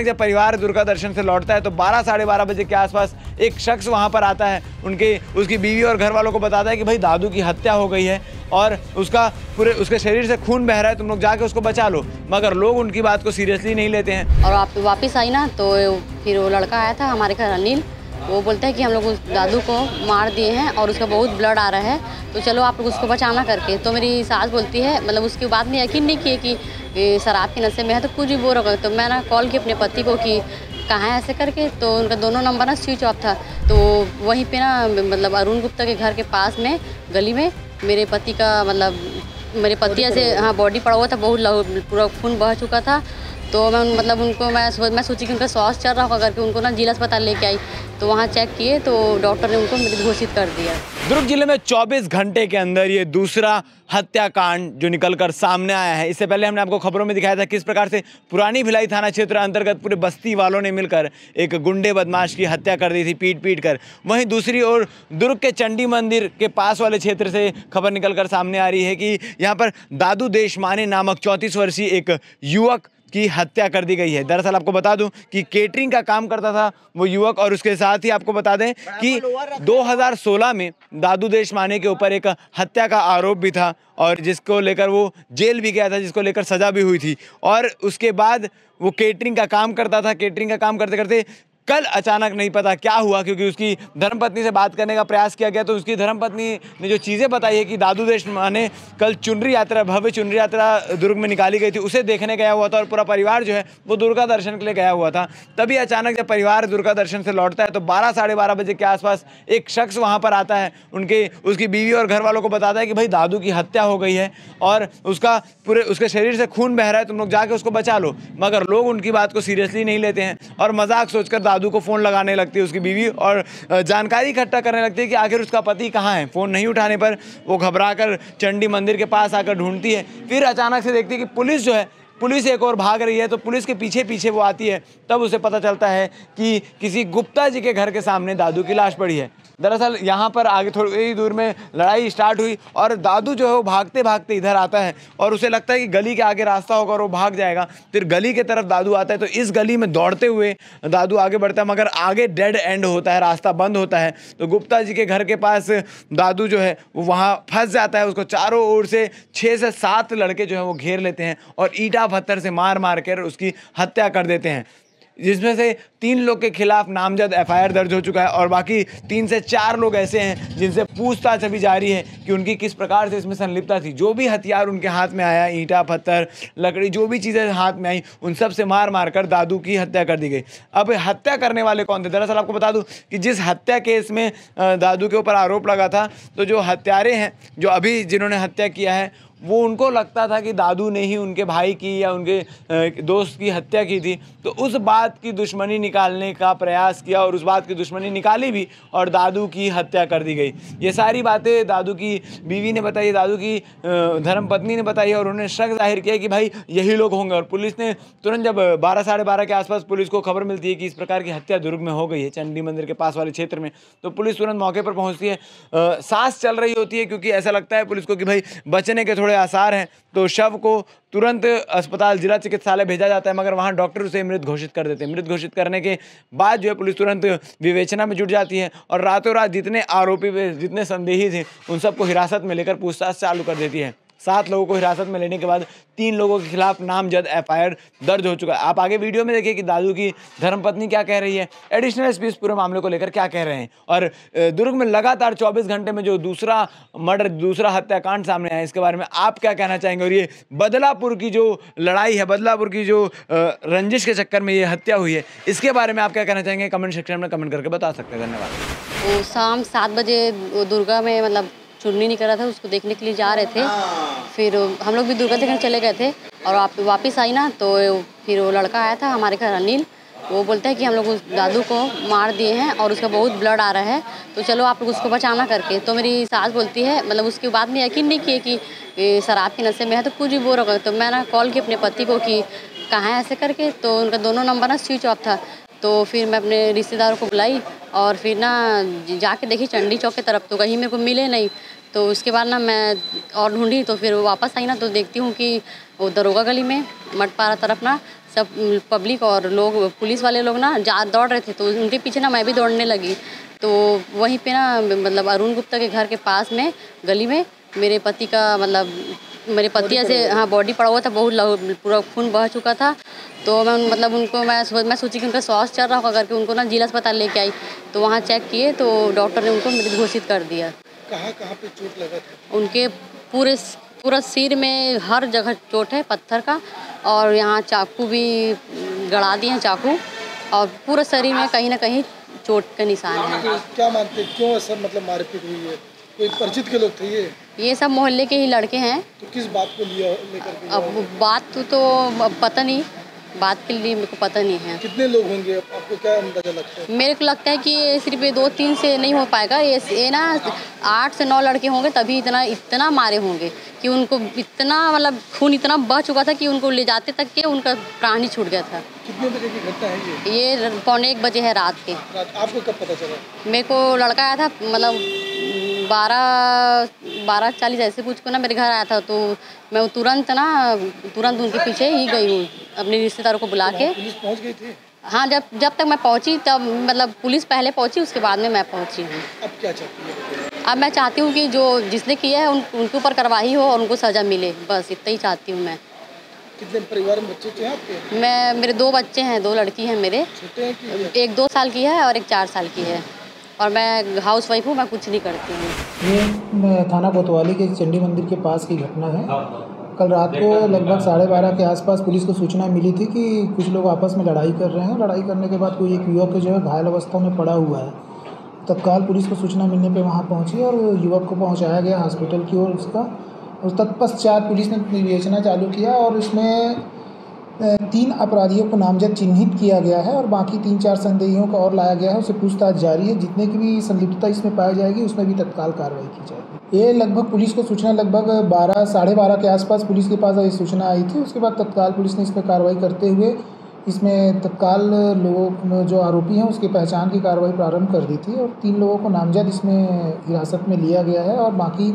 जब परिवार दुर्गा दर्शन से लौटता है तो 12 साढ़े 12 बजे के आसपास एक शख्स वहां पर आता है। उसकी बीवी और घर वालों को बताता है कि भाई दादू की हत्या हो गई है और उसके शरीर से खून बह रहा है, तुम लोग जाके उसको बचा लो। मगर लोग उनकी बात को सीरियसली नहीं लेते हैं। और आप वापस आई ना तो फिर वो लड़का आया था हमारे घर, अनिल, वो बोलता है कि हम लोग उस दादू को मार दिए हैं और उसका बहुत ब्लड आ रहा है, तो चलो आप लोग उसको बचाना करके। तो मेरी सास बोलती है, मतलब उसकी बात में यकीन नहीं किए कि शराब के नशे में है तो कुछ भी बोल रहा। तो मैं ना कॉल की अपने पति को कि कहाँ है ऐसे करके, तो उनका दोनों नंबर ना स्विच ऑफ था। तो वहीं पे ना मतलब अरुण गुप्ता के घर के पास में गली में मेरे पति का मेरे पति ऐसे बॉडी पड़ा हुआ था, बहुत पूरा खून बह चुका था। तो मैं सोची कि उनका श्वास चल रहा होगा करके उनको ना जिला अस्पताल लेके आई। तो वहाँ चेक किए तो डॉक्टर ने उनको मृत घोषित कर दिया। दुर्ग जिले में 24 घंटे के अंदर ये दूसरा हत्याकांड जो निकलकर सामने आया है। इससे पहले हमने आपको खबरों में दिखाया था किस प्रकार से पुरानी भिलाई थाना क्षेत्र अंतर्गत पूरे बस्ती वालों ने मिलकर एक गुंडे बदमाश की हत्या कर दी थी, पीट पीट कर। वहीं दूसरी ओर दुर्ग के चंडी मंदिर के पास वाले क्षेत्र से खबर निकलकर सामने आ रही है कि यहाँ पर दादू देशमाने नामक 34 वर्षीय एक युवक की हत्या कर दी गई है। दरअसल आपको बता दूं कि केटरिंग का काम करता था वो युवक, और उसके साथ ही आपको बता दें कि 2016 में दादू देशमाने के ऊपर एक हत्या का आरोप भी था और जिसको लेकर वो जेल भी गया था, जिसको लेकर सजा भी हुई थी। और उसके बाद वो केटरिंग का काम करता था। केटरिंग का काम करते करते कल अचानक नहीं पता क्या हुआ, क्योंकि उसकी धर्मपत्नी से बात करने का प्रयास किया गया तो उसकी धर्मपत्नी ने जो चीज़ें बताई है कि दादू देशमाने कल चुनरी यात्रा, भव्य चुनरी यात्रा दुर्ग में निकाली गई थी, उसे देखने गया हुआ था और पूरा परिवार जो है वो दुर्गा दर्शन के लिए गया हुआ था। तभी अचानक जब परिवार दुर्गा दर्शन से लौटता है तो 12 साढ़े 12 बजे के आसपास एक शख्स वहाँ पर आता है। उसकी बीवी और घर वालों को बताता है कि भाई दादू की हत्या हो गई है और उसके शरीर से खून बह रहा है, तुम लोग जाके उसको बचा लो। मगर लोग उनकी बात को सीरियसली नहीं लेते हैं और मजाक सोचकर दादू को फ़ोन लगाने लगती है उसकी बीवी और जानकारी इकट्ठा करने लगती है कि आखिर उसका पति कहाँ है। फ़ोन नहीं उठाने पर वो घबराकर चंडी मंदिर के पास आकर ढूंढती है। फिर अचानक से देखती है कि पुलिस एक और भाग रही है, तो पुलिस के पीछे पीछे वो आती है। तब उसे पता चलता है कि किसी गुप्ता जी के घर के सामने दादू की लाश पड़ी है। दरअसल यहाँ पर आगे थोड़ी ही दूर में लड़ाई स्टार्ट हुई और दादू जो है वो भागते भागते इधर आता है और उसे लगता है कि गली के आगे रास्ता होगा और वो भाग जाएगा। फिर गली के तरफ दादू आता है तो इस गली में दौड़ते हुए दादू आगे बढ़ता है, मगर आगे डेड एंड होता है, रास्ता बंद होता है। तो गुप्ता जी के घर के पास दादू जो है वो वहाँ फंस जाता है। उसको चारों ओर से 6 से 7 लड़के जो है वो घेर लेते हैं और ईंटा पत्थर से मार मार कर उसकी हत्या कर देते हैं, जिसमें से 3 लोग के खिलाफ नामजद एफआईआर दर्ज हो चुका है और बाकी 3 से 4 लोग ऐसे हैं जिनसे पूछताछ अभी जारी है कि उनकी किस प्रकार से इसमें संलिप्तता थी। जो भी हथियार उनके हाथ में आया, ईंटा पत्थर लकड़ी, जो भी चीज़ें हाथ में आई, उन सब से मार मार कर दादू की हत्या कर दी गई। अब हत्या करने वाले कौन थे? दरअसल आपको बता दूं कि जिस हत्या केस में दादू के ऊपर आरोप लगा था, तो जो हत्यारे हैं, जो अभी जिन्होंने हत्या किया है, वो उनको लगता था कि दादू ने ही उनके भाई की या उनके दोस्त की हत्या की थी। तो उस बात की दुश्मनी निकालने का प्रयास किया और उस बात की दुश्मनी निकाली भी और दादू की हत्या कर दी गई। ये सारी बातें दादू की बीवी ने बताई, दादू की धर्मपत्नी ने बताई और उन्होंने शक जाहिर किया कि भाई यही लोग होंगे। और पुलिस ने तुरंत, जब 12 साढ़े 12 के आसपास पुलिस को खबर मिलती है कि इस प्रकार की हत्या दुर्ग में हो गई है, चंडी मंदिर के पास वाले क्षेत्र में, तो पुलिस तुरंत मौके पर पहुँचती है। सांस चल रही होती है क्योंकि ऐसा लगता है पुलिस को कि भाई बचने के थोड़े आसार हैं। तो शव को तुरंत अस्पताल जिला चिकित्सालय भेजा जाता है, मगर वहां डॉक्टर उसे मृत घोषित कर देते हैं। मृत घोषित करने के बाद जो है पुलिस तुरंत विवेचना में जुट जाती है और रातों रात जितने आरोपी, जितने संदेही थे, उन सबको हिरासत में लेकर पूछताछ चालू कर देती है। 7 लोगों को हिरासत में लेने के बाद 3 लोगों के खिलाफ नामजद एफआईआर दर्ज हो चुका है। आप आगे वीडियो में देखिए कि दादू की धर्मपत्नी क्या कह रही है, एडिशनल एसपी इस पूरे मामले को लेकर क्या कह रहे हैं। और दुर्ग में लगातार 24 घंटे में जो दूसरा मर्डर, दूसरा हत्याकांड सामने आया, इसके बारे में आप क्या कहना चाहेंगे? और ये बदलापुर की जो लड़ाई है, बदलापुर की जो रंजिश के चक्कर में ये हत्या हुई है, इसके बारे में आप क्या कहना चाहेंगे? कमेंट सेक्शन में कमेंट करके बता सकते हैं। धन्यवाद। वो शाम 7 बजे दुर्गा में चुन्नी निकल रहा था, उसको देखने के लिए जा रहे थे। फिर हम लोग भी दुर्गा देखने चले गए थे और आप वापस आई ना तो फिर वो लड़का आया था हमारे घर, अनिल, वो बोलता है कि हम लोग उस दादू को मार दिए हैं और उसका बहुत ब्लड आ रहा है, तो चलो आप लोग उसको बचाना करके। तो मेरी सास बोलती है, उसकी बात में यकीन नहीं किए कि शराब के नशे में है तो कुछ भी बोल रहा। तो मैं ना कॉल की अपने पति को कि कहाँ है ऐसे करके, तो उनका दोनों नंबर ना स्विच ऑफ था। तो फिर मैं अपने रिश्तेदारों को बुलाई और फिर ना जाके देखी चंडी चौक की तरफ, तो कहीं मेरे को मिले नहीं। तो उसके बाद ना मैं और ढूंढी, तो फिर वापस आई ना तो देखती हूँ कि वो दरोगा गली में मटपारा तरफ ना सब पब्लिक और लोग, पुलिस वाले लोग ना दौड़ रहे थे, तो उनके पीछे ना मैं भी दौड़ने लगी। तो वहीं पे ना मतलब अरुण गुप्ता के घर के पास में गली में मेरे पति का मतलब मेरे पति ऐसे हाँ बॉडी पड़ा हुआ था, बहुत पूरा खून बह चुका था। तो मैं मतलब उनको मैं सोची कि उनका श्वास चल रहा होगा करके उनको ना जिला अस्पताल लेके आई। तो वहाँ चेक किए तो डॉक्टर ने उनको मृत घोषित कर दिया। कहाँ पे चोट लगा था? उनके पूरा सिर में हर जगह चोट है पत्थर का, और यहाँ चाकू भी गड़ा दिए हैं चाकू, और पूरे शरीर में कहीं ना कहीं चोट के निशान है। क्या मानते क्यों ऐसा मतलब मारपीट हुई है? कोई परिचित के लोग थे ये सब मोहल्ले के ही लड़के हैं। तो किस बात को लेकर के? अब बात तो पता नहीं, बात के लिए मेरे को पता नहीं है। कितने लोग होंगे, आपको क्या अंदाजा लगता है? मेरे को लगता है कि सिर्फ 2-3 से नहीं हो पाएगा, ये ना 8 से 9 लड़के होंगे, तभी इतना मारे होंगे कि उनको इतना मतलब खून इतना बह चुका था कि उनको ले जाते तक के उनका प्राण ही छूट गया था। कितने बजे की घटना है ये 12:45 बजे है रात के। आपको कब पता चला? मेरे को लड़का आया था मतलब 12:40 ऐसे कुछ को ना मेरे घर आया था, तो मैं तुरंत उनके पीछे ही गई हूँ अपने रिश्तेदारों को बुला के। पुलिस पहुँच गई थी? हाँ, जब तक मैं पहुँची तब मतलब पुलिस पहले पहुँची, उसके बाद में मैं पहुँची हूँ। अब क्या चाहती है? अब मैं चाहती हूँ कि जो जिसने किया है उनके ऊपर कार्रवाई हो और उनको सज़ा मिले, बस इतना ही चाहती हूँ मैं। कितने परिवार में बच्चे थे आपके? मेरे 2 बच्चे हैं, 2 लड़की हैं मेरे। छोटे हैं कि? एक 2 साल की है और एक 4 साल की है, और मैं हाउस वाइफ हूँ, मैं कुछ नहीं करती हूँ। ये थाना कोतवाली के चंडी मंदिर के पास की घटना है। कल रात को लगभग 12:30 के आसपास पुलिस को सूचना मिली थी कि कुछ लोग आपस में लड़ाई कर रहे हैं। लड़ाई करने के बाद कोई एक युवक जो है घायल अवस्था में पड़ा हुआ है। तत्काल पुलिस को सूचना मिलने पे वहाँ पहुँची और युवक को पहुँचाया गया हॉस्पिटल की ओर। उस तत्पश्चात पुलिस ने विवेचना चालू किया और इसमें 3 अपराधियों को नामजद चिन्हित किया गया है और बाकी 3-4 संदेहियों को और लाया गया है। उससे पूछताछ जारी है। जितने की भी संलिप्तता इसमें पाई जाएगी उसमें भी तत्काल कार्रवाई की जाएगी। ये लगभग पुलिस को सूचना लगभग 12-12:30 के आसपास पुलिस के पास ये सूचना आई थी। उसके बाद तत्काल पुलिस ने इस पर कार्रवाई करते हुए इसमें तत्काल लोगों जो आरोपी हैं उसकी पहचान की कार्रवाई प्रारंभ कर दी थी और 3 लोगों को नामजद इसमें हिरासत में लिया गया है और बाकी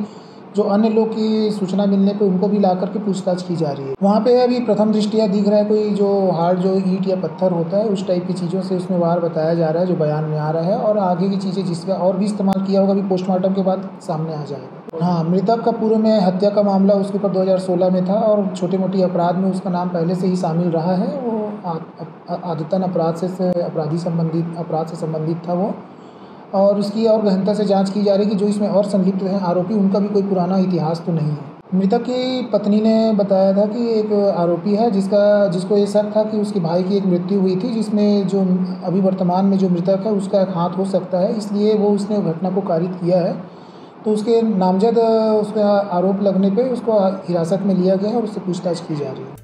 जो अन्य लोग की सूचना मिलने पे उनको भी ला करके पूछताछ की जा रही है। वहाँ पे अभी प्रथम दृष्टिया दिख रहा है कोई जो हार्ड जो ईंट या पत्थर होता है उस टाइप की चीज़ों से उसमें वार बताया जा रहा है जो बयान में आ रहा है, और आगे की चीज़ें जिसका और भी इस्तेमाल किया होगा अभी पोस्टमार्टम के बाद सामने आ जाएगा। हाँ, मृतक का पूर्व में हत्या का मामला उसके ऊपर 2016 में था और छोटे मोटी अपराध में उसका नाम पहले से ही शामिल रहा है। वो आदतन अपराध से संबंधित था वो, और उसकी और गहनता से जांच की जा रही है कि जो इसमें और संलिप्त हैं आरोपी उनका भी कोई पुराना इतिहास तो नहीं है। मृतक की पत्नी ने बताया था कि एक आरोपी है जिसको ये शक था कि उसके भाई की एक मृत्यु हुई थी, जिसमें जो अभी वर्तमान में जो मृतक है उसका एक हाथ हो सकता है, इसलिए वो उसने घटना को कारित किया है। तो उसके नामजद उसका आरोप लगने पर उसको हिरासत में लिया गया है और उससे पूछताछ की जा रही है।